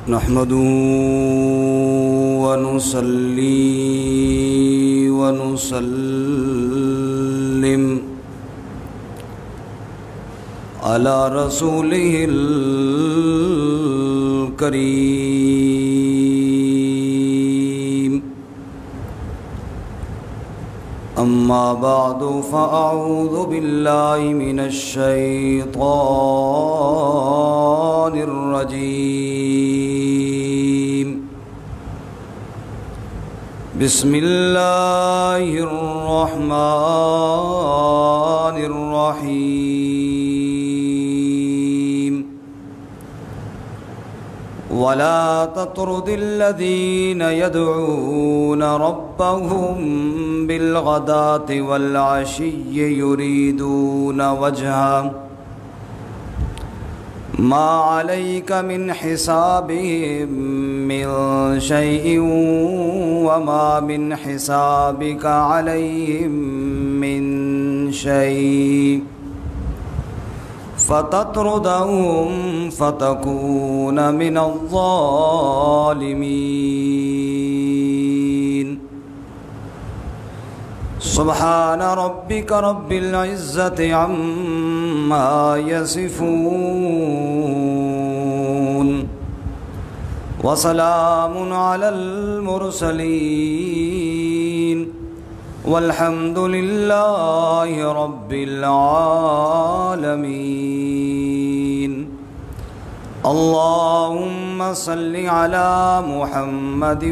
نحمده ونصلي ونسلم على رسوله الكريم أما بعد فأعوذ بالله من الشيطان الرجيم بسم الله الرحمن الرحيم ولا تطرد الذين يدعون ربهم بالغداة والعشي يريدون وجهه ما عليك من حسابهم من شيء وما من حسابك عليهم من شيء فتطردهم فتكون من الظالمين سبحان ربك رب العزة عما يصفون وسلام على المرسلين والحمد لله رب العالمين اللهم صل على محمد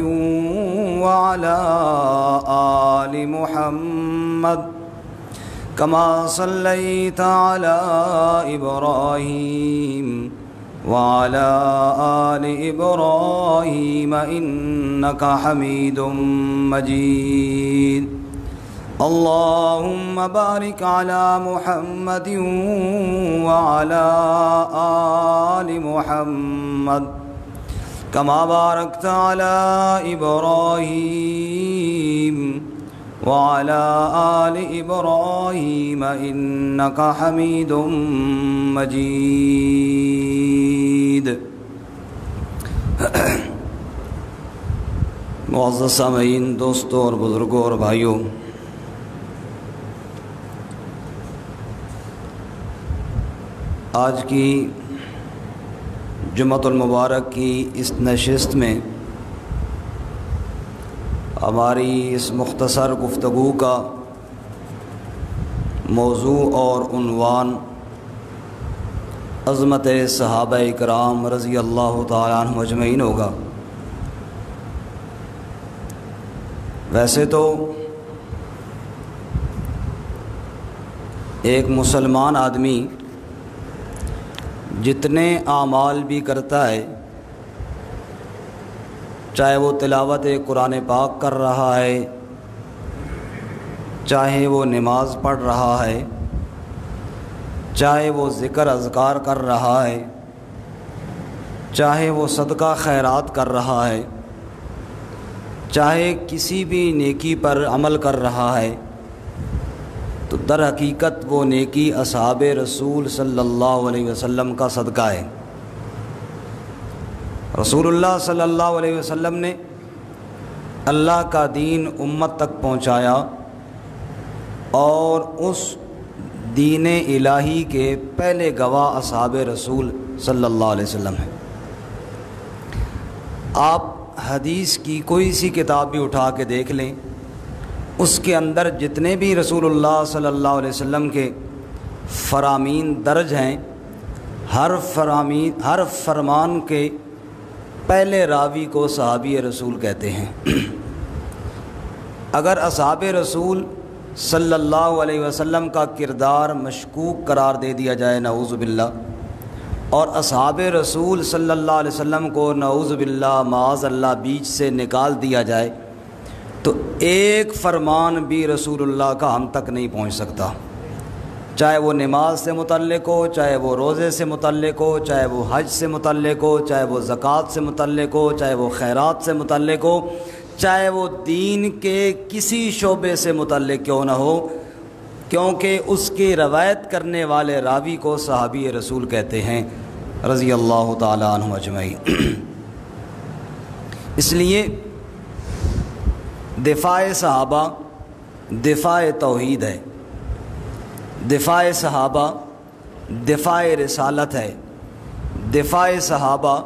وعلى آل محمد كما صليت على إبراهيم وعلى آل إبراهيم إنك حميد مجيد اللهم بارك على محمد وعلى آل محمد كما باركت على إبراهيم وعلى آل إبراهيم إنك حميد مجيد معزز سامعین، دوستوں اور بزرگوں اور بھائیوں، آج کی جمعۃ المبارک کی اس نشست میں ہماری اس مختصر گفتگو کا موضوع اور عنوان عظمت صحابہ کرام رضی اللہ تعالیٰ عنہم اجمعین ہوگا۔ ویسے تو ایک مسلمان آدمی جتنے اعمال بھی کرتا ہے، چاہے وہ تلاوت قرآن پاک کر رہا ہے، چاہے وہ نماز پڑھ رہا ہے، چاہے وہ ذکر اذکار کر رہا ہے، چاہے وہ صدقہ خیرات کر رہا ہے، چاہے کسی بھی نیکی پر عمل کر رہا ہے، تو در حقیقت وہ نیکی اصحاب رسول صلی اللہ علیہ وسلم کا صدقہ ہے۔ رسول اللہ صلی اللہ علیہ وسلم نے اللہ کا دین امت تک پہنچایا، اور اس دین الہی کے پہلے گواہ اصحاب رسول صلی اللہ علیہ وسلم ہیں۔ آپ حدیث کی کوئی سی کتاب بھی اٹھا کے دیکھ لیں، اس کے اندر جتنے بھی رسول اللہ صلی اللہ علیہ وسلم کے فرامین درج ہیں، ہر فرمان کے پہلے راوی کو صحابی رسول کہتے ہیں۔ اگر اصحاب رسول صلی اللہ علیہ وسلم کا کردار مشکوک قرار دے دیا جائے، نعوذ باللہ، اور اصحاب رسول صلی اللہ علیہ وسلم کو نعوذ باللہ معاذ اللہ بیچ سے نکال دیا جائے، تو ایک فرمان بھی رسول اللہ کا ہم تک نہیں پہنچ سکتا، چاہے وہ نماز سے متعلق ہو، چاہے وہ روزے سے متعلق ہو، چاہے وہ حج سے متعلق ہو، چاہے وہ زکوٰۃ سے متعلق ہو، چاہے وہ خیرات سے متعلق ہو، چاہے وہ دین کے کسی شعبے سے متعلق کیوں نہ ہو، کیونکہ اس کی روایت کرنے والے راوی کو صحابی رسول کہتے ہیں رضی اللہ تعالیٰ عنہ اجمعین۔ اس لیے دفاع صحابہ دفاع توحید ہے، دفاع صحابہ دفاع رسالت ہے، دفاع صحابہ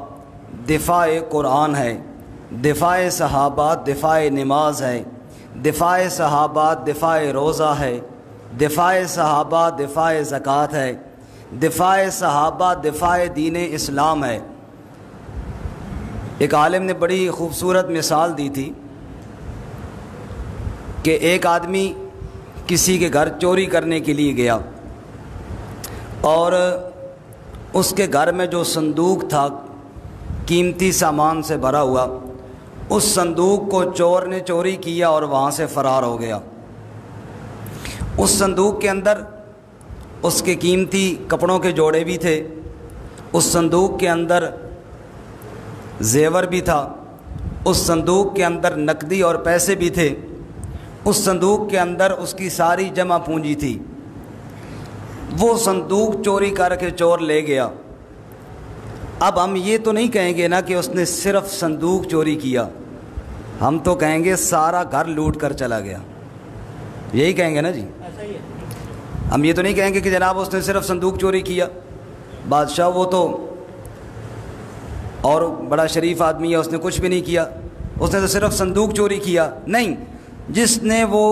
دفاع قرآن ہے، دفاع صحابہ دفاع نماز ہے، دفاع صحابہ دفاع روزہ ہے، دفاع صحابہ دفاع زکوٰۃ ہے، دفاع صحابہ دفاع دین اسلام ہے۔ ایک عالم نے بڑی خوبصورت مثال دی تھی کہ ایک آدمی کسی کے گھر چوری کرنے کے لیے گیا اور اس کے گھر میں جو صندوق تھا قیمتی سامان سے بھرا ہوا، اس صندوق کو چور نے چوری کیا اور وہاں سے فرار ہو گیا۔ اس صندوق کے اندر اس کے قیمتی کپڑوں کے جوڑے بھی تھے، اس صندوق کے اندر زیور بھی تھا، اس صندوق کے اندر نقدی اور پیسے بھی تھے، اس صندوق کے اندر اس کی ساری جمع پونجی تھی۔ وہ صندوق چوری کر کے چور لے گیا۔ اب ہم یہ تو نہیں کہیں گے نا کہ اس نے صرف صندوق چوری کیا، ہم تو کہیں گے سارا گھر لوٹ کر چلا گیا، یہی کہیں گے نا جی۔ ہم یہ تو نہیں کہیں گے کہ جناب اس نے صرف صندوق چوری کیا، بادشاہ وہ تو اور بڑا شریف آدمی ہے، اس نے کچھ بھی نہیں کیا، اس نے تو صرف صندوق چوری کیا۔ نہیں، جس نے وہ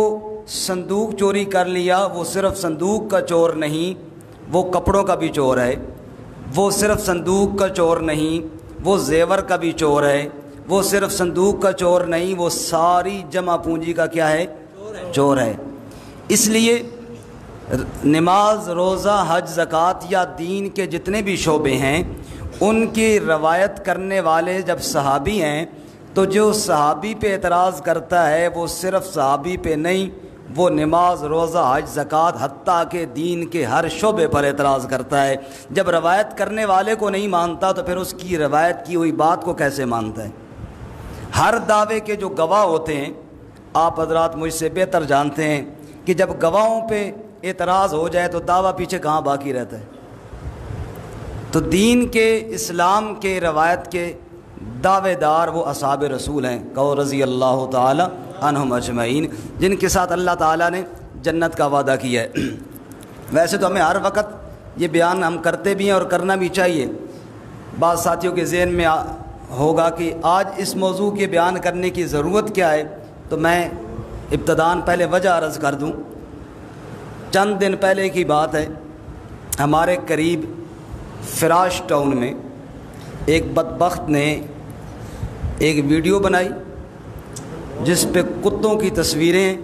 صندوق چوری کر لیا وہ صرف صندوق کا چور نہیں، وہ کپڑوں کا بھی چور ہے، وہ صرف صندوق کا چور نہیں، وہ زیور کا بھی چور ہے، وہ صرف صندوق کا چور نہیں، وہ ساری جمع پونجی کا کیا ہے؟ چور ہے۔ اس لیے نماز، روزہ، حج، زکوٰۃ یا دین کے جتنے بھی شعبے ہیں ان کی روایت کرنے والے جب صحابی ہیں تو جو صحابی پہ اعتراض کرتا ہے وہ صرف صحابی پہ نہیں، وہ نماز، روزہ، حج، زکوٰۃ حتیٰ کہ دین کے ہر شعبے پر اعتراض کرتا ہے۔ جب روایت کرنے والے کو نہیں مانتا تو پھر اس کی روایت کی ہوئی بات کو کیسے مانتا ہے؟ ہر دعوے کے جو گواہ ہوتے ہیں، آپ حضرات مجھ سے بہتر جانتے ہیں کہ جب گواہوں پہ اعتراض ہو جائے تو دعویٰ پیچھے کہاں باقی رہتا ہے؟ تو دین کے، اسلام کے، روایت کے دعوے دار وہ اصحاب رسول ہیں، کہو رضی اللہ تعالی عنہم اجمعین، جن کے ساتھ اللہ تعالیٰ نے جنت کا وعدہ کیا ہے۔ ویسے تو ہمیں ہر وقت یہ بیان ہم کرتے بھی ہیں اور کرنا بھی چاہیے۔ بعض ساتھیوں کے ذہن میں ہوگا کہ آج اس موضوع کے بیان کرنے کی ضرورت کیا ہے، تو میں ابتداً پہلے وجہ عرض کر دوں۔ چند دن پہلے کی بات ہے، ہمارے قریب فراش ٹاؤن میں ایک بدبخت نے ایک ویڈیو بنائی جس پہ کتوں کی تصویریں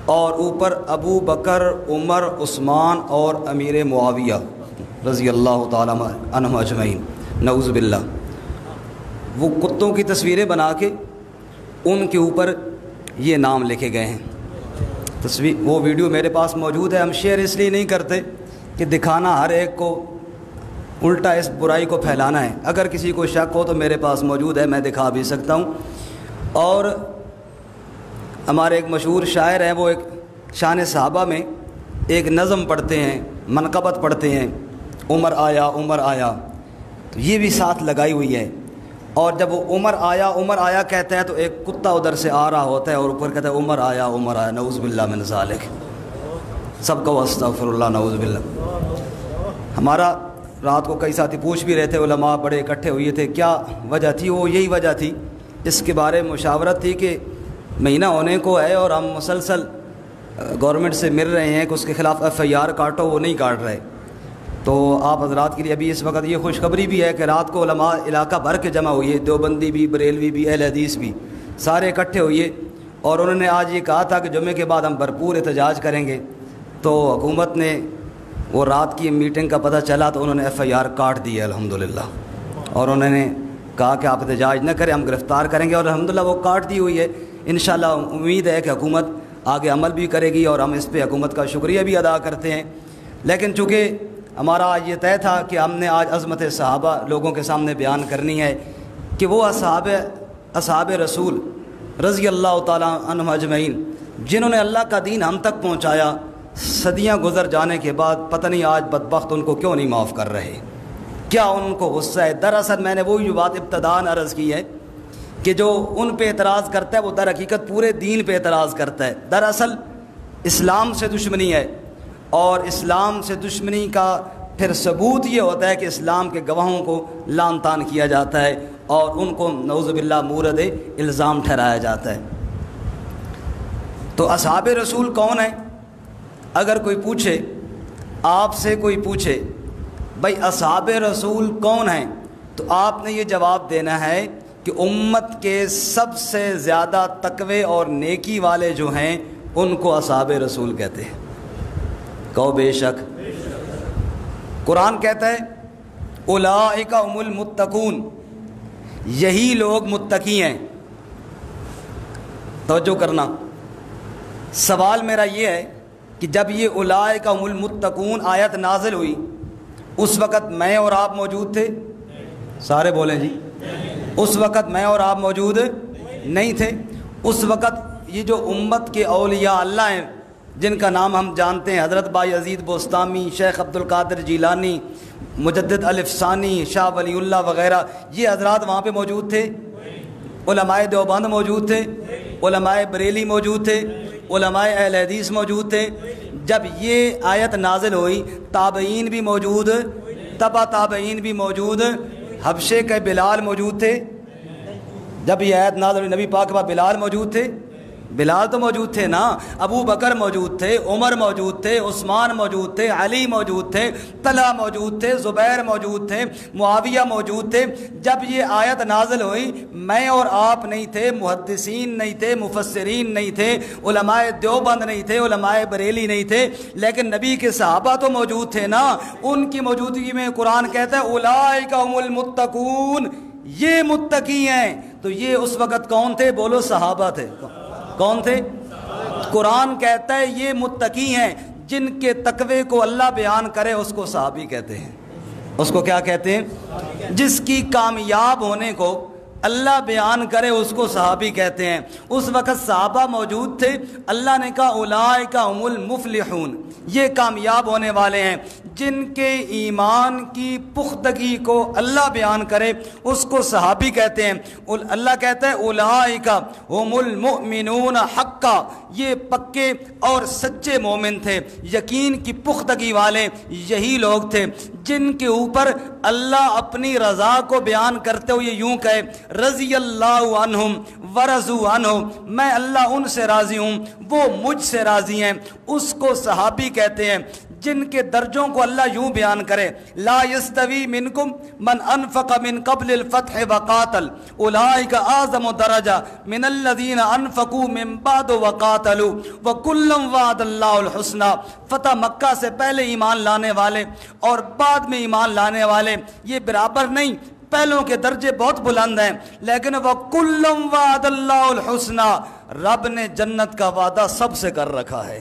اور اوپر ابو بکر، عمر، عثمان اور امیر معاویہ رضی اللہ تعالیٰ عنہم اجمعین، نعوذ باللہ، وہ کتوں کی تصویریں بنا کے ان کے اوپر یہ نام لکھے گئے ہیں۔ وہ ویڈیو میرے پاس موجود ہے، ہم شیئر اس لیے نہیں کرتے کہ دکھانا ہر ایک کو، الٹا اس برائی کو پھیلانا ہے۔ اگر کسی کو شک ہو تو میرے پاس موجود ہے، میں دکھا بھی سکتا ہوں۔ اور ہمارے ایک مشہور شاعر ہیں، وہ ایک شان صحابہ میں ایک نظم پڑھتے ہیں، منقبت پڑھتے ہیں، عمر آیا عمر آیا، تو یہ بھی ساتھ لگائی ہوئی ہے۔ اور جب وہ عمر آیا کہتا ہے تو ایک کتا ادھر سے آ رہا ہوتا ہے اور اوپر کہتا ہے عمر آیا نعوذ باللہ من ذالک، سب کو استغفر اللہ، نعوذ باللہ۔ ہمارا رات کو کئی ساتھی پوچھ بھی رہے تھے، علماء بڑے اکٹھے ہوئے تھے، کیا وجہ تھی؟ وہ یہی وجہ تھی، اس کے بارے میں مشاورت تھی کہ مہینہ ہونے کو ہے اور ہم مسلسل گورنمنٹ سے مل رہے ہیں کہ اس کے خلاف FIR کاٹو، وہ نہیں کاٹ رہے۔ تو آپ حضرات کے لیے ابھی اس وقت یہ خوشخبری بھی ہے کہ رات کو علماء علاقہ بھر کے جمع ہوئے، دیوبندی بھی، بریلوی بھی، اہل حدیث بھی، سارے اکٹھے ہوئے، اور انہوں نے آج یہ کہا تھا کہ جمعے کے بعد ہم بھرپور احتجاج کریں گے۔ تو حکومت نے وہ رات کی میٹنگ کا پتہ چلا تو انہوں نے FIR کاٹ دی ہے الحمدللہ، اور انہوں نے کہا کہ آپ احتجاج نہ کریں، ہم گرفتار کریں گے، اور الحمدللہ وہ کاٹ دی ہوئی ہے۔ انشاءاللہ امید ہے کہ حکومت آگے عمل بھی کرے گی، اور ہم اس پہ حکومت کا شکریہ بھی ادا کرتے ہیں۔ لیکن چونکہ ہمارا آج یہ طے تھا کہ ہم نے آج عظمت صحابہ لوگوں کے سامنے بیان کرنی ہے کہ وہ اصحاب رسول رضی اللہ تعالیٰ عنہم اجمعین جنہوں نے اللہ کا دین ہم تک پہنچایا، صدیاں گزر جانے کے بعد پتہ نہیں آج بدبخت ان کو کیوں نہیں معاف کر رہے، کیا ان کو غصہ ہے؟ دراصل میں نے وہی بات ابتداءً عرض کی ہے کہ جو ان پہ اعتراض کرتا ہے وہ در حقیقت پورے دین پہ اعتراض کرتا ہے۔ دراصل اسلام سے دشمنی ہے، اور اسلام سے دشمنی کا پھر ثبوت یہ ہوتا ہے کہ اسلام کے گواہوں کو لعن طعن کیا جاتا ہے اور ان کو نعوذ باللہ مورد الزام ٹھہرایا جاتا ہے۔ تو اصحاب رسول کون ہیں؟ اگر کوئی پوچھے، آپ سے کوئی پوچھے بھائی اصحاب رسول کون ہیں، تو آپ نے یہ جواب دینا ہے کہ امت کے سب سے زیادہ تقوی اور نیکی والے جو ہیں ان کو اصحاب رسول کہتے ہیں۔ کہو بے شک۔ قرآن کہتا ہے اولئک هم المتقون، یہی لوگ متقی ہیں۔ توجہ کرنا، سوال میرا یہ ہے کہ جب یہ اولئک هم المتقون آیت نازل ہوئی اس وقت میں اور آپ موجود تھے؟ سارے بولیں جی۔ اس وقت میں اور آپ موجود نہیں تھے۔ اس وقت یہ جو امت کے اولیاء اللہ ہیں جن کا نام ہم جانتے ہیں، حضرت بایزید بوستامی، شیخ عبد القادر جیلانی، مجدد الف ثانی، شاہ ولی اللہ وغیرہ، یہ حضرات وہاں پہ موجود تھے؟ علماء دیوبند موجود تھے، علماء بریلی موجود تھے، علماء اہل حدیث موجود تھے۔ جب یہ آیت نازل ہوئی تابعین بھی موجود، تبع تابعین بھی موجود، حبشے کے بلال موجود تھے۔ جب یہ آیت نازل ہوئی نبی پاک کے بعد بلال موجود تھے؟ بلال تو موجود تھے نا۔ ابو بکر موجود تھے، عمر موجود تھے، عثمان موجود تھے، علی موجود تھے، طلحہ موجود تھے، زبیر موجود تھے، معاویہ موجود تھے۔ جب یہ آیت نازل ہوئی میں اور آپ نہیں تھے، محدثین نہیں تھے، مفسرین نہیں تھے، علماء دیوبند نہیں تھے، علماء بریلی نہیں تھے، لیکن نبی کے صحابہ تو موجود تھے نا۔ ان کی موجودگی میں قرآن کہتا ہے اولئک هم المتقون، یہ متقی ہیں۔ تو یہ اس وقت کون تھے؟ بولو صحابہ تھے۔ کون تھے؟ قرآن کہتا ہے یہ متقی ہیں، جن کے تقوی کو اللہ بیان کرے اس کو صحابی کہتے ہیں۔ اس کو کیا کہتے ہیں؟ جس کی کامیاب ہونے کو اللہ بیان کرے اس کو صحابی کہتے ہیں۔ اس وقت صحابہ موجود تھے، اللہ نے کہا اولئک هم المفلحون، یہ کامیاب ہونے والے ہیں۔ جن کے ایمان کی پختگی کو اللہ بیان کرے اس کو صحابی کہتے ہیں۔ اللہ کہتا ہے اولئک هم المؤمنون حقا، یہ پکے اور سچے مومن تھے، یقین کی پختگی والے یہی لوگ تھے جن کے اوپر اللہ اپنی رضا کو بیان کرتے ہوئے یوں کہے رضی اللہ عنہم ورضوا عنہ، میں اللہ ان سے راضی ہوں وہ مجھ سے راضی ہیں، اس کو صحابی کہتے ہیں۔ جن کے درجوں کو اللہ یوں بیان کرے لا یستوی منکم من انفق من قبل الفتح وقاتل اولئک اعظم درجہ من الذین انفقوا من بعد وقاتلوا وکلا وعد اللہ الحسنی۔ فتح مکہ سے پہلے ایمان لانے والے اور بعد میں ایمان لانے والے یہ برابر نہیں، پہلوں کے درجے بہت بلند ہیں، لیکن وَكُلًّا وَعَدَ اللَّهُ الْحُسْنَى، رب نے جنت کا وعدہ سب سے کر رکھا ہے۔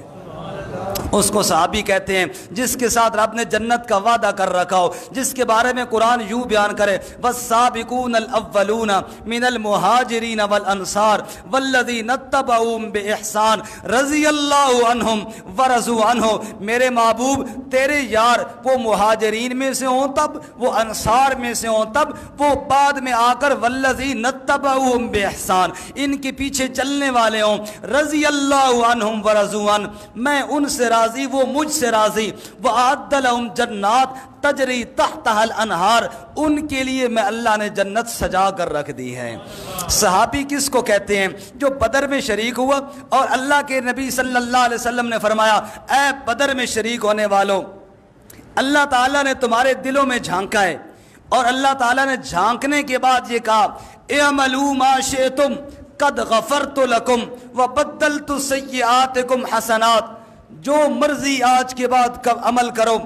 اس کو صحابی کہتے ہیں جس کے ساتھ رب نے جنت کا وعدہ کر رکھا ہو، جس کے بارے میں قرآن یوں بیان کرے وَالسَّابِقُونَ الْأَوَّلُونَ مِنَ الْمُهَاجِرِينَ وَالْأَنصَارِ وَالَّذِينَ اتَّبَعُوهُم بِإِحْسَانٍ رضی اللہ عنہم ورضوا عنہ۔ میرے محبوب تیرے یار وہ مہاجرین میں سے ہوں تب، وہ انصار میں سے ہوں تب، وہ بعد میں آ کر وَالَّذِينَ اتَّبَعُوهُم بِإِحْسَانٍ ان کے پیچھے چلنے والے ہوں، رضی اللہ عنہم ورضوا عنہ، میں ان سے راضی وہ مجھ سے راضی۔ وَأَعَدَّ لَهُمْ جَنَّاتٍ تَجْرِي تَحْتَهَا الْأَنْهَارُ، ان کے لیے میں اللہ نے جنت سجا کر رکھ دی ہے۔ صحابی کس کو کہتے ہیں؟ جو بدر میں شریک ہوا اور اللہ کے نبی صلی اللہ علیہ وسلم نے فرمایا اے بدر میں شریک ہونے والوں، اللہ تعالیٰ نے تمہارے دلوں میں جھانکا ہے، اور اللہ تعالیٰ نے جھانکنے کے بعد یہ کہا اعملوا ما شئتم قد غفرت لکم وبدلت سیئاتکم حسنات، جو مرضی آج کے بعد عمل کرو،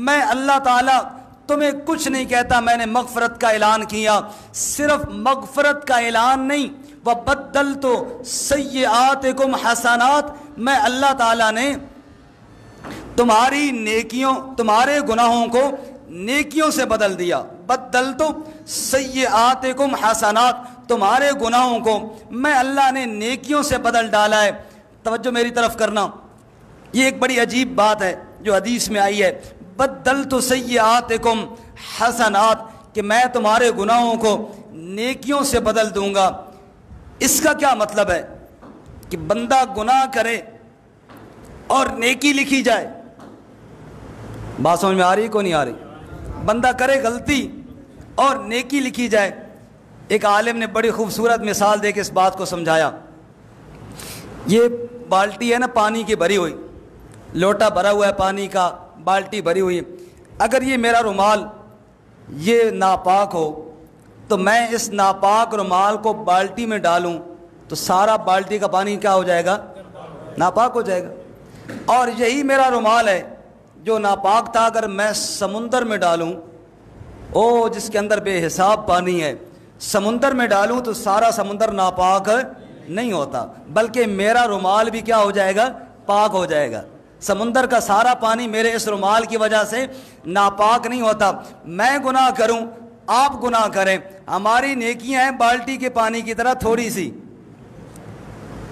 میں اللہ تعالیٰ تمہیں کچھ نہیں کہتا، میں نے مغفرت کا اعلان کیا۔ صرف مغفرت کا اعلان نہیں، وبدلت سیئاتکم حسنات، میں اللہ تعالیٰ نے تمہاری نیکیوں تمہارے گناہوں کو نیکیوں سے بدل دیا۔ بدلت سیئاتکم حسنات، تمہارے گناہوں کو میں اللہ نے نیکیوں سے بدل ڈالا ہے۔ توجہ میری طرف کرنا، یہ ایک بڑی عجیب بات ہے جو حدیث میں آئی ہے، بدلت سیئاتکم حسنات، کہ میں تمہارے گناہوں کو نیکیوں سے بدل دوں گا۔ اس کا کیا مطلب ہے کہ بندہ گناہ کرے اور نیکی لکھی جائے؟ بات سمجھ میں آ رہی کو نہیں آ رہی؟ بندہ کرے غلطی اور نیکی لکھی جائے۔ ایک عالم نے بڑی خوبصورت مثال دے کے اس بات کو سمجھایا۔ یہ بالٹی ہے نا پانی کی بھری ہوئی، لوٹا بھرا ہوا ہے پانی کا، بالٹی بھری ہوئی ہے۔ اگر یہ میرا رومال یہ ناپاک ہو تو میں اس ناپاک رومال کو بالٹی میں ڈالوں تو سارا بالٹی کا پانی کیا ہو جائے گا؟ ناپاک ہو جائے گا۔ اور یہی میرا رومال ہے جو ناپاک تھا، اگر میں سمندر میں ڈالوں، جس کے اندر بے حساب پانی ہے، سمندر میں ڈالوں تو سارا سمندر ناپاک نہیں ہوتا، بلکہ میرا رومال بھی کیا ہو جائے گا؟ پاک ہو جائے گا۔ سمندر کا سارا پانی میرے اس رومال کی وجہ سے ناپاک نہیں ہوتا۔ میں گناہ کروں، آپ گناہ کریں، ہماری نیکیاں ہیں بالٹی کے پانی کی طرح تھوڑی سی،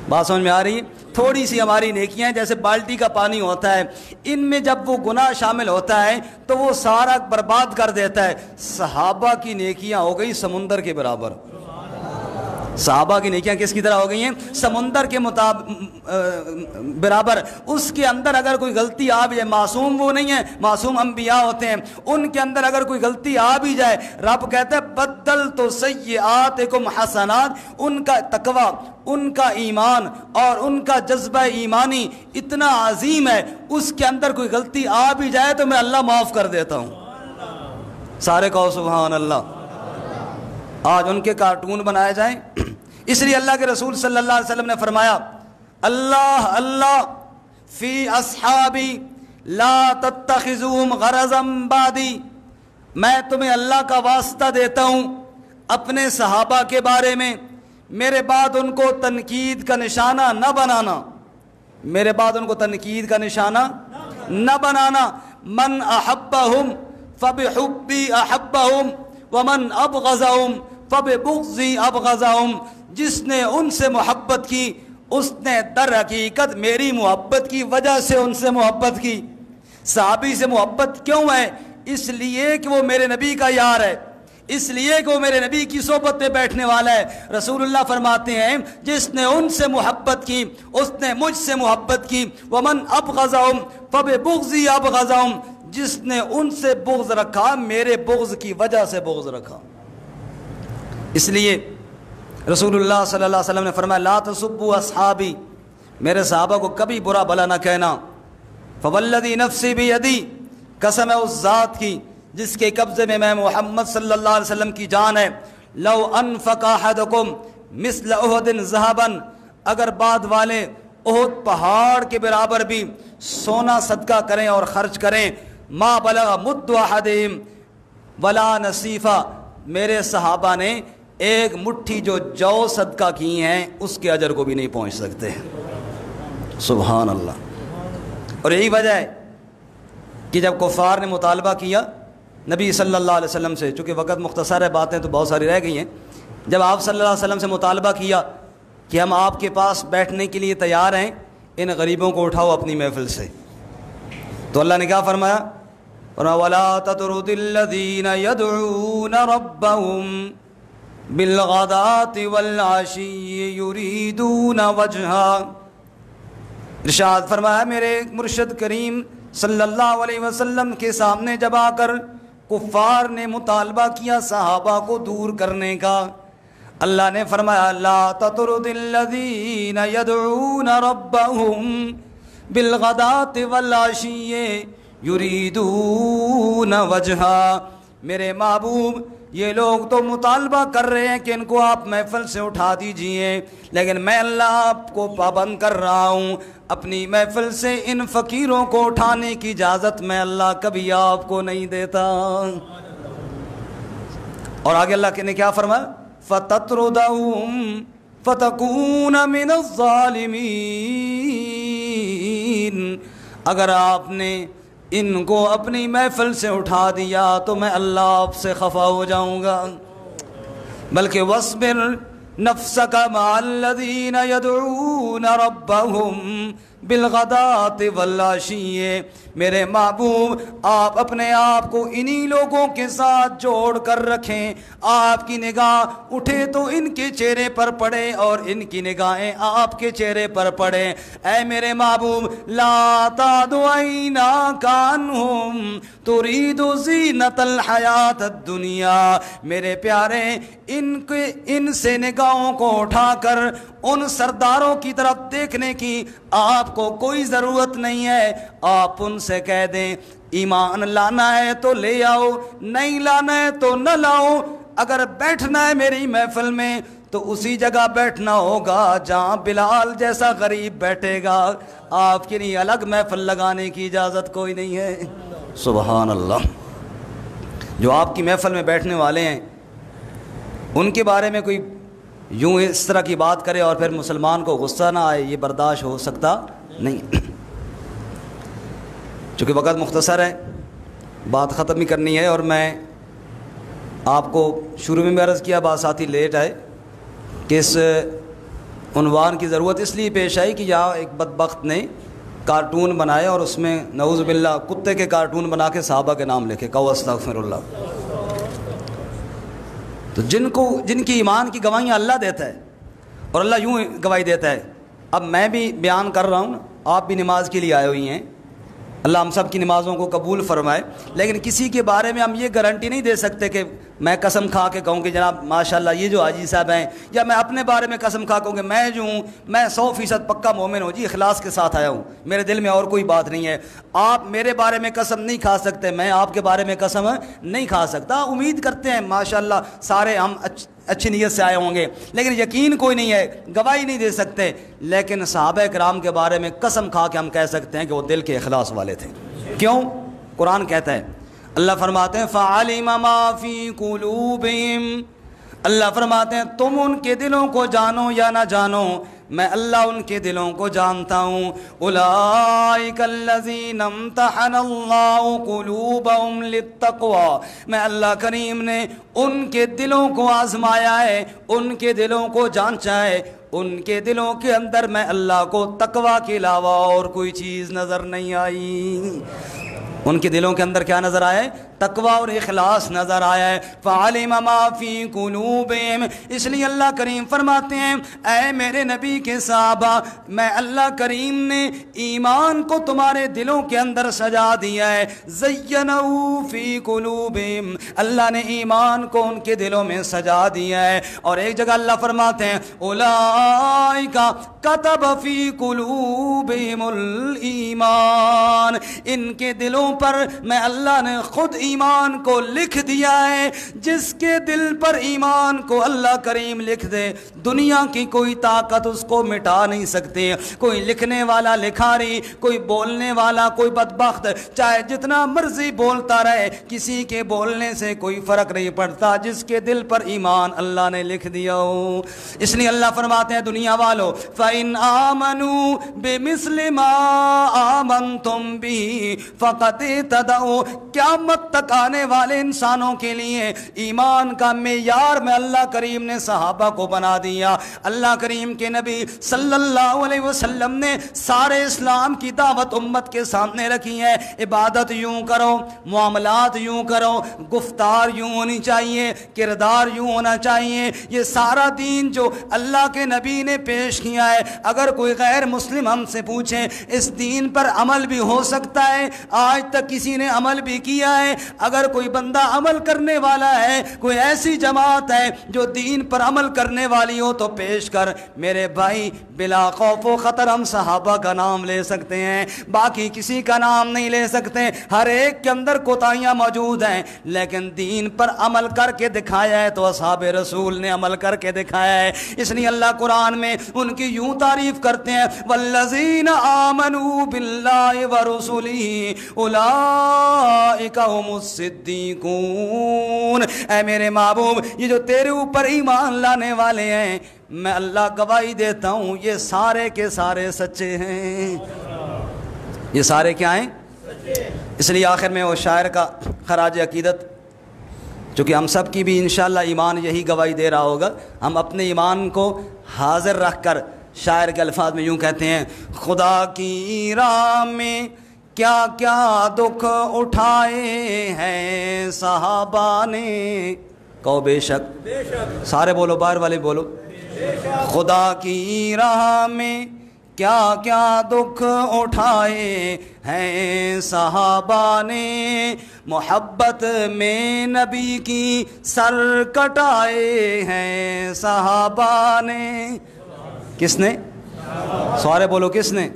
بات سمجھ میں آ رہی ہے؟ تھوڑی سی ہماری نیکیاں ہیں جیسے بالٹی کا پانی ہوتا ہے، ان میں جب وہ گناہ شامل ہوتا ہے تو وہ سارا برباد کر دیتا ہے۔ صحابہ کی نیکیاں ہو گئی سمندر کے برابر۔ صحابہ کی نیکیاں کس کی طرح ہو گئی ہیں؟ سمندر کے برابر۔ اس کے اندر اگر کوئی غلطی آ بھی جائے، معصوم وہ نہیں ہے، معصوم انبیاء ہوتے ہیں، ان کے اندر اگر کوئی غلطی آ بھی جائے، رب کہتا ہے بدلت سیئاتکم حسنات۔ ان کا تقوی، ان کا ایمان اور ان کا جذبہ ایمانی اتنا عظیم ہے، اس کے اندر کوئی غلطی آ بھی جائے تو میں اللہ معاف کر دیتا ہوں۔ سارے کہو سبحان اللہ۔ آج ان کے کارٹون بنائے جائیں، اس لیے اللہ کے رسول صلی اللہ علیہ وسلم نے فرمایا اللہ اللہ فی اصحابی لا تتخذوهم غرضا بعدی، میں تمہیں اللہ کا واسطہ دیتا ہوں اپنے صحابہ کے بارے میں میرے بعد ان کو تنقید کا نشانہ نہ بنانا، میرے بعد ان کو تنقید کا نشانہ نہ بنانا۔ من احبہم فبحبی احبہم ومن ابغضہم فببغضی ابغضہم، جس نے ان سے محبت کی اس نے در حقیقت میری محبت کی وجہ سے ان سے محبت کی۔ صحابی سے محبت کیوں ہے؟ اس لیے کہ وہ میرے نبی کا یار ہے، اس لیے کہ وہ میرے نبی کی صحبت میں بیٹھنے والا ہے۔ رسول اللہ فرماتے ہیں جس نے ان سے محبت کی اس نے مجھ سے محبت کی۔ ومن ابغضہم فببغضی ابغضہم، جس نے ان سے بغض رکھا میرے بغض کی وجہ سے بغض رکھا۔ اس لیے رسول اللہ صلی اللہ علیہ وسلم نے فرمایا لا تسبوا اصحابی، میرے صحابہ کو کبھی برا بھلا نہ کہنا۔ فوالذی نفسی بیدی، قسم ہے اس ذات کی جس کے قبضے میں محمد صلی اللہ علیہ وسلم کی جان ہے، لو انفق احدکم مثل احد ذہبا، اگر بعد والے احد پہاڑ کے برابر بھی سونا صدقہ کریں اور خرچ کریں، ما بلغ مد احدہم ولا نصیفہ، میرے صحابہ نے ایک مٹھی جو جو صدقہ کی ہیں اس کے اجر کو بھی نہیں پہنچ سکتے۔ سبحان اللہ۔ اور یہی وجہ ہے کہ جب کفار نے مطالبہ کیا نبی صلی اللہ علیہ وسلم سے، چونکہ وقت مختصر ہے باتیں تو بہت ساری رہ گئی ہیں، جب آپ صلی اللہ علیہ وسلم سے مطالبہ کیا کہ ہم آپ کے پاس بیٹھنے کے لیے تیار ہیں، ان غریبوں کو اٹھاؤ اپنی محفل سے، تو اللہ نے کیا فرمایا؟ وَلَا تَطْرُدِ الَّذِينَ يَدْعُونَ رَبَّهُمْ بِالْغَدَاةِ وَالْعَشِيِّ يُرِيدُونَ وَجْهَهُ۔ ارشاد فرمایا میرے مرشد کریم صلی اللہ علیہ وسلم کے سامنے جب آ کر کفار نے مطالبہ کیا صحابہ کو دور کرنے کا، اللہ نے فرمایا لا تطرد الذین یدعون ربهم بالغداة والعشی یریدون وجہا، میرے محبوب یہ لوگ تو مطالبہ کر رہے ہیں کہ ان کو آپ محفل سے اٹھا دیجئے، لیکن میں اللہ آپ کو پابند کر رہا ہوں، اپنی محفل سے ان فقیروں کو اٹھانے کی اجازت میں اللہ کبھی آپ کو نہیں دیتا۔ اور آگے اللہ نے کیا فرمایا؟ فَتَطْرُدَهُمْ فَتَكُونَ مِنَ الظَّالِمِينَ، اگر آپ نے ان کو اپنی محفل سے اٹھا دیا تو میں اللہ آپ سے خفا ہو جاؤں گا۔ بلکہ وَاصْبِرْ نفسک مع الذین یدعون ربہم بالغداۃ والعشی، میرے محبوب آپ اپنے آپ کو انہی لوگوں کے ساتھ جوڑ کر رکھیں، آپ کی نگاہ اٹھے تو ان کے چہرے پر پڑے اور ان کی نگاہیں آپ کے چہرے پر پڑے۔ اے میرے محبوب لا تعد عیناک عنہم ترید زینت الحیات الدنیا، میرے پیارے ان سے نگاہوں کو اٹھا کر ان سرداروں کی طرف دیکھنے کی آپ کو کوئی ضرورت نہیں ہے۔ آپ ان سے کہہ دیں ایمان لانا ہے تو لے آؤ، نہیں لانا ہے تو نہ لاؤ۔ اگر بیٹھنا ہے میری محفل میں تو اسی جگہ بیٹھنا ہوگا جہاں بلال جیسا غریب بیٹھے گا، آپ کے لیے الگ محفل لگانے کی اجازت کوئی نہیں ہے۔ سبحان اللہ۔ جو آپ کی محفل میں بیٹھنے والے ہیں ان کے بارے میں کوئی یوں اس طرح کی بات کرے اور پھر مسلمان کو غصہ نہ آئے، یہ برداشت ہو سکتا نہیں۔ چونکہ وقت مختصر ہے، بات ختم ہی کرنی ہے، اور میں آپ کو شروع میں عرض کیا، بعض ساتھی لیٹ آئے کہ اس عنوان کی ضرورت اس لیے پیش آئی کہ یہاں ایک بدبخت نے کارٹون بنائے اور اس میں نعوذ باللہ کتے کے کارٹون بنا کے صحابہ کے نام لکھے، کہو استغفر اللہ۔ تو جن کی ایمان کی گواہیاں اللہ دیتا ہے اور اللہ یوں گواہی دیتا ہے۔ اب میں بھی بیان کر رہا ہوں، آپ بھی نماز کے لیے آئے ہوئی ہیں، اللہ ہم سب کی نمازوں کو قبول فرمائے، لیکن کسی کے بارے میں ہم یہ گارنٹی نہیں دے سکتے کہ میں قسم کھا کے کہوں کہ جناب ماشاءاللہ یہ جو حاجی صاحب ہیں، یا میں اپنے بارے میں قسم کھا کہوں کہ میں جو ہوں میں 100% پکا مومن ہوں، جی اخلاص کے ساتھ آیا ہوں، میرے دل میں اور کوئی بات نہیں ہے۔ آپ میرے بارے میں قسم نہیں کھا سکتے، میں آپ کے بارے میں قسم نہیں کھا سکتا۔ امید کرتے ہیں ماشاءاللہ سارے ہم اچھی نیت سے آئے ہوں گے، لیکن یقین کوئی نہیں ہے، گواہی نہیں دے سکتے، لیکن صحابہ کرام کے بارے میں قسم کھا کے ہم کہہ سکتے ہیں کہ وہ دل کے اخلاص والے تھے۔ کیوں؟ قرآن کہتا ہے، اللہ فرماتے ہیں فَعَلِمَ مَا فِي قُلُوبِهِمْ، اللہ فرماتے ہیں تم ان کے دلوں کو جانو یا نہ جانو، میں اللہ ان کے دلوں کو جانتا ہوں۔ اولئک الذین امتحن اللہ قلوبہم للتقوی، میں اللہ کریم نے ان کے دلوں کو آزمایا ہے، ان کے دلوں کو جانچا ہے، ان کے دلوں کے اندر میں اللہ کو تقوی کے علاوہ اور کوئی چیز نظر نہیں آئی۔ ان کے دلوں کے اندر کیا نظر آیا ہے؟ تقوی اور اخلاص نظر آیا ہے۔ فَعَلِمَ مَا فِي قُلُوبِهِمْ، اس لیے اللہ کریم فرماتے ہیں اے میرے نبی کے صحابہ، میں اللہ کریم نے ایمان کو تمہارے دلوں کے اندر سجا دیا ہے۔ زَيَّنَهُ فِي قُلُوبِهِمْ، اللہ نے ایمان کو ان کے دلوں میں سجا دیا ہے۔ اور ایک جگہ اللہ فرماتے ہیں اولئک کتب فی قلوبہم الایمان، ان کے دلوں پر میں اللہ نے خود ایمان کو لکھ دیا ہے۔ جس کے دل پر ایمان کو اللہ کریم لکھ دے، دنیا کی کوئی طاقت اس کو مٹا نہیں سکتی۔ کوئی لکھنے والا لکھاری، کوئی بولنے والا، کوئی بدبخت چاہے جتنا مرضی بولتا رہے، کسی کے بولنے سے کوئی فرق نہیں پڑتا جس کے دل پر ایمان اللہ نے لکھ دیا ہو۔ اس لیے اللہ فرماتے ہیں دنیا والو فَإِنْ آمَنُوا بِمِثْلِ مَا آمَنْتُمْ بِهِ فَقَدْ اهْتَدَوْا، قیامت تک آنے والے انسانوں کے لیے ایمان کا معیار میں اللہ کریم نے صحابہ کو بنا دیا۔ اللہ کریم کے نبی صلی اللہ علیہ وسلم نے سارے اسلام کی دعوت امت کے سامنے رکھی ہے۔ عبادت یوں کرو، معاملات یوں کرو، گفتار یوں ہونی چاہیے، کردار یوں ہونا چاہیے، یہ سارا دین جو اللہ کے نبی نے پیش کیا ہے۔ اگر کوئی غیر مسلم ہم سے پوچھے اس دین پر عمل بھی ہو سکتا ہے؟ آج تک کسی نے عمل بھی کیا ہے؟ اگر کوئی بندہ عمل کرنے والا ہے، کوئی ایسی جماعت ہے جو دین پر عمل کرنے والی ہو تو پیش کر۔ میرے بھائی بلا خوف و خطر ہم صحابہ کا نام لے سکتے ہیں، باقی کسی کا نام نہیں لے سکتے۔ ہر ایک کے اندر کوتاہیاں موجود ہیں، لیکن دین پر عمل کر کے دکھایا ہے تو اصحاب رسول نے عمل کر کے دکھایا ہے۔ اس لیے اللہ قرآن میں ان کی یوں تعریف کرتے ہیں والذین آمنوا باللہ ورسلہ اولئک هم الصدیقون، اے میرے محبوب یہ جو تیرے اوپر ایمان لانے والے ہیں میں اللہ گواہی دیتا ہوں یہ سارے کے سارے سچے ہیں۔ یہ سارے کیا ہیں؟ اس لیے آخر میں وہ شاعر کا خراج عقیدت چونکہ ہم سب کی بھی انشاءاللہ ایمان یہی گواہی دے رہا ہوگا، ہم اپنے ایمان کو حاضر رکھ کر شاعر کے الفاظ میں یوں کہتے ہیں: خدا کی راہ میں کیا کیا دکھ اٹھائے ہیں صحابہ نے. کہو بے شک. سارے بولو، باہر والے بولو. خدا کی راہ میں کیا کیا دکھ اٹھائے ہیں صحابہ نے، محبت میں نبی کی سر کٹائے ہیں صحابہ نے. کس نے؟ سارے بولو، کس نے؟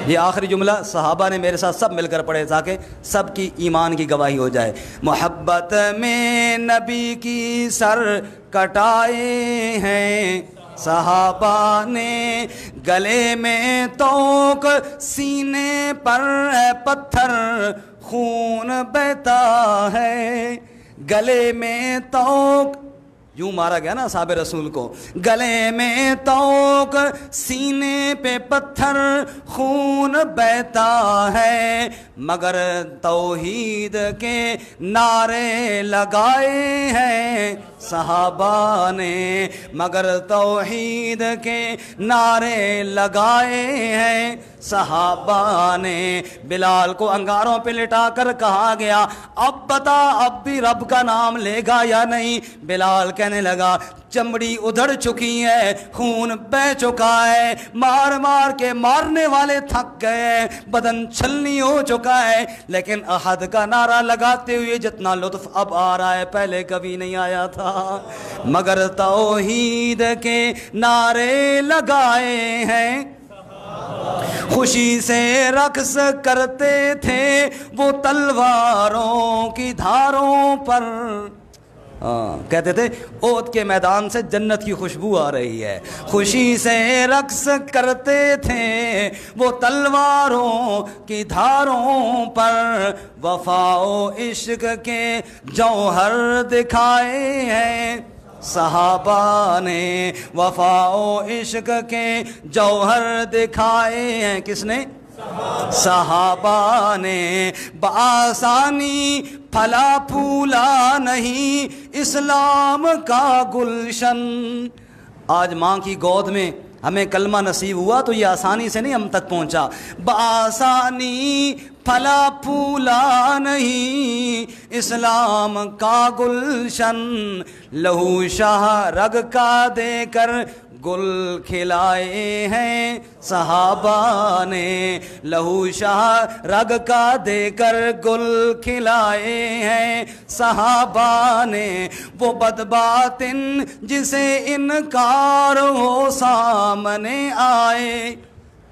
یہ آخری جملہ صحابہ نے میرے ساتھ سب مل کر پڑھے تاکہ سب کی ایمان کی گواہی ہو جائے. محبت میں نبی کی سر کٹائے ہیں صحابہ نے، گلے میں توق سینے پر ہے پتھر خون بہتا ہے. گلے میں توق، یوں مارا گیا نا اصحاب رسول کو، گلے میں توق سینے پہ پتھر خون بہتا ہے، مگر توحید کے نعرے لگائے ہیں صحابہ نے، مگر توحید کے نعرے لگائے ہیں صحابہ نے. بلال کو انگاروں پہ لٹا کر کہا گیا اب بتا اب بھی رب کا نام لے گا یا نہیں؟ بلال کہنے لگا چمڑی ادھڑ چکی ہے، خون بہ چکا ہے، مار مار کے مارنے والے تھک گئے، بدن چھلنی ہو چکا ہے، لیکن احد کا نعرہ لگاتے ہوئے جتنا لطف اب آ رہا ہے پہلے کبھی نہیں آیا تھا. مگر توحید کے نعرے لگائے ہیں، خوشی سے رقص کرتے تھے وہ تلواروں کی دھاروں پر. کہتے تھے اوت کے میدان سے جنت کی خوشبو آ رہی ہے. خوشی سے رقص کرتے تھے وہ تلواروں کی دھاروں پر، وفا و عشق کے جوہر دکھائے ہیں صحابہ نے، وفا و عشق کے جوہر دکھائے ہیں. کس نے؟ صحابہ نے. بآسانی پھلا پھولا نہیں اسلام کا گلشن. آج ماں کی گود میں ہمیں کلمہ نصیب ہوا تو یہ آسانی سے نہیں ہم تک پہنچا. بآسانی پھلا پھولا نہیں اسلام کا گلشن، لہو شاہ رگ کا دے کر گل کھلائے ہیں صحابہ نے، لہو شاہ رگ کا دے کر گل کھلائے ہیں صحابہ نے. وہ بدباطن جسے انکار ہو سامنے آئے،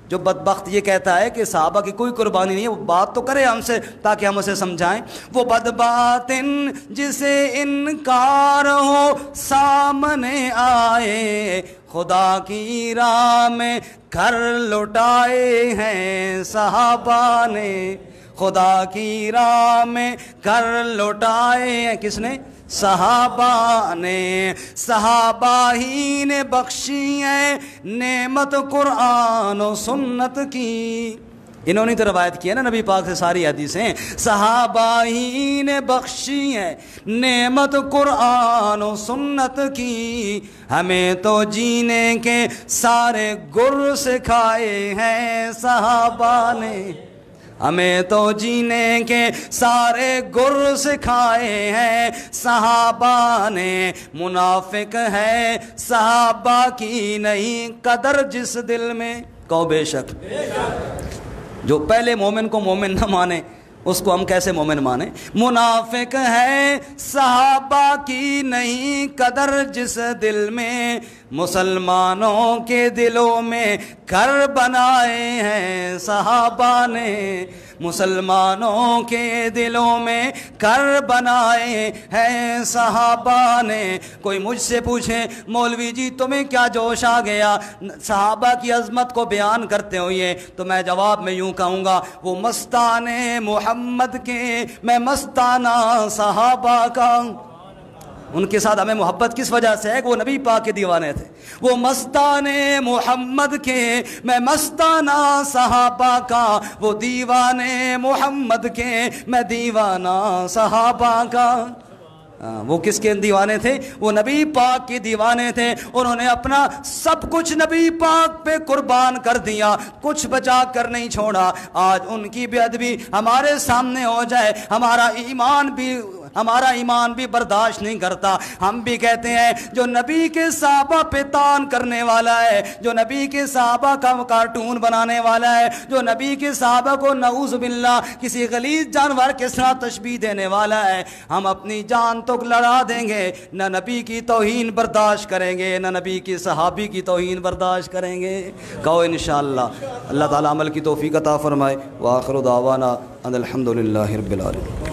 جو بدبخت یہ کہتا ہے کہ صحابہ کی کوئی قربانی نہیں ہے، وہ بات تو کرے ہم سے تاکہ ہم اسے سمجھائیں. وہ بدباطن جسے انکار ہو سامنے آئے، خدا کی راہ میں گھر لٹائے ہیں صحابہ نے، خدا کی راہ میں گھر لٹائے ہیں. کس نے؟ صحابہ نے. صحابہ ہی نے بخشی ہے نعمت قرآن و سنت کی. انہوں نے تو روایت کی ہے نا نبی پاک سے ساری حدیثیں. صحابہ ہی نے بخشی ہے نعمت قرآن و سنت کی، ہمیں تو جینے کے سارے گر سکھائے ہیں صحابہ نے، ہمیں تو جینے کے سارے گر سکھائے ہیں صحابہ نے. منافق ہے صحابہ کی نہیں قدر جس دل میں. کہو بے شک. جو پہلے مومن کو مومن نہ مانے اس کو ہم کیسے مومن مانیں؟ منافق ہے صحابہ کی نہیں قدر جس دل میں، مسلمانوں کے دلوں میں گھر بنائے ہیں صحابہ نے، مسلمانوں کے دلوں میں گھر بنائے ہیں صحابہ نے. کوئی مجھ سے پوچھے مولوی جی تمہیں کیا جوش آ گیا صحابہ کی عظمت کو بیان کرتے ہوئے، تو میں جواب میں یوں کہوں گا وہ مستان محمد کے، میں مستانہ صحابہ کا. ان کے ساتھ ہمیں محبت کس وجہ سے ہے کہ وہ نبی پاک کے دیوانے تھے. وہ مستان محمد کے، میں مستانہ صحابہ کا، وہ دیوانے محمد کے، میں دیوانہ صحابہ کا. وہ کس کے دیوانے تھے؟ وہ نبی پاک کے دیوانے تھے. انہوں نے اپنا سب کچھ نبی پاک پہ قربان کر دیا, کچھ بچا کر نہیں چھوڑا. آج ان کی بے ادبی ہمارے سامنے ہو جائے, ہمارا ایمان بھی برداشت نہیں کرتا. ہم بھی کہتے ہیں جو نبی کے صحابہ پہ تان کرنے والا ہے, جو نبی کے صحابہ کا کارٹون بنانے والا ہے, جو نبی کے صحابہ کو نعوذ باللہ کسی غلیظ جانور کے ساتھ تشبیہ دینے والا ہے, ہم اپنی جان تو لڑا دیں گے, نہ نبی کی توہین برداشت کریں گے, نہ نبی کی صحابی کی توہین برداشت کریں گے. کہو انشاءاللہ. اللہ تعالیٰ عمل کی توفیق عطا فرمائے. وآخر دعوانا ان الحمدللہ رب العالمین.